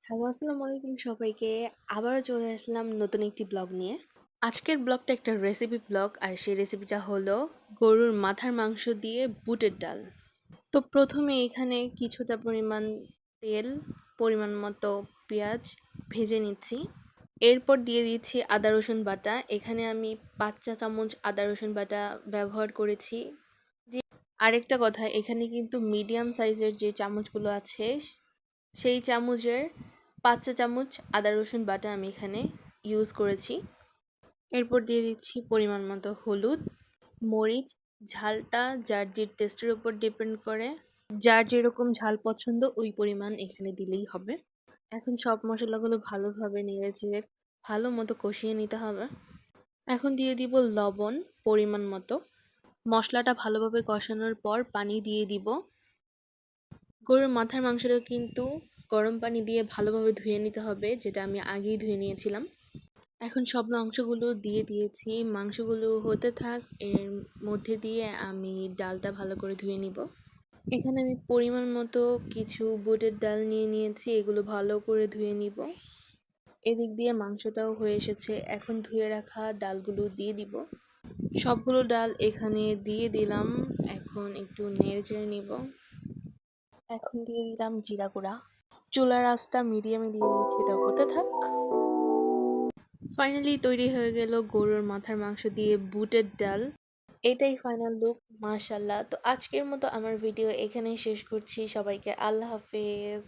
Hello, আসসালামু আলাইকুম সবাইকে। আবারও চলে আসলাম নতুন একটি ব্লগ নিয়ে। আজকের ব্লগটা একটা রেসিপি ব্লগ, আর সেই রেসিপিটা হলো গরুর মাথার মাংস দিয়ে বুটের ডাল। তো প্রথমে এখানে কিছুটা পরিমাণ তেল, পরিমাণ মতো পেঁয়াজ ভেজে নিচ্ছি। এরপর দিয়ে দিচ্ছি আদা রসুন বাটা। এখানে আমি 5 চা চামচ আদা রসুন বাটা ব্যবহার করেছি। যে আরেকটা কথা, এখানে কিন্তু মিডিয়াম সাইজের যে চামচগুলো আছে সেই চামচের 5 চা চামচ আদা রসুন বাটা আমি এখানে ইউজ করেছি। এরপর দিয়ে দিচ্ছি পরিমাণ মতো হলুদ, মরিচ। ঝালটা যার যে টেস্টের উপর ডিপেন্ড করে, যার যেরকম ঝাল পছন্দ ওই পরিমাণ এখানে দিলেই হবে। এখন সব মশলাগুলো ভালোভাবে নেড়ে চেড়ে ভালো মতো কষিয়ে নিতে হবে। এখন দিয়ে দিব লবণ পরিমাণ মতো। মশলাটা ভালোভাবে কষানোর পর পানি দিয়ে দিব। গরুর মাথার মাংসটা কিন্তু গরম পানি দিয়ে ভালোভাবে ধুয়ে নিতে হবে, যেটা আমি আগেই ধুয়ে নিয়েছিলাম। এখন সব অংশগুলো দিয়ে দিয়েছি, মাংসগুলো হতে থাক, এর মধ্যে দিয়ে আমি ডালটা ভালো করে ধুয়ে নিব। এখানে আমি পরিমাণ মতো কিছু বুটের ডাল নিয়ে নিয়েছি, এগুলো ভালো করে ধুয়ে নিব। এদিক দিয়ে মাংসটাও হয়ে এসেছে, এখন ধুয়ে রাখা ডালগুলো দিয়ে দিব। সবগুলো ডাল এখানে দিয়ে দিলাম, এখন একটু নেড়ে চেড়ে নিব। এখন দিয়ে দিলাম জিরা গুঁড়া। চুলার আঁচটা মিডিয়ামে দিয়ে দিয়েছি, এটা হতে থাক। ফাইনালি তৈরি হয়ে গেল গরুর মাথার মাংস দিয়ে বুটের ডাল। এটাই ফাইনাল লুক, মাশাল্লাহ। তো আজকের মতো আমার ভিডিও এখানেই শেষ করছি। সবাইকে আল্লাহ হাফেজ।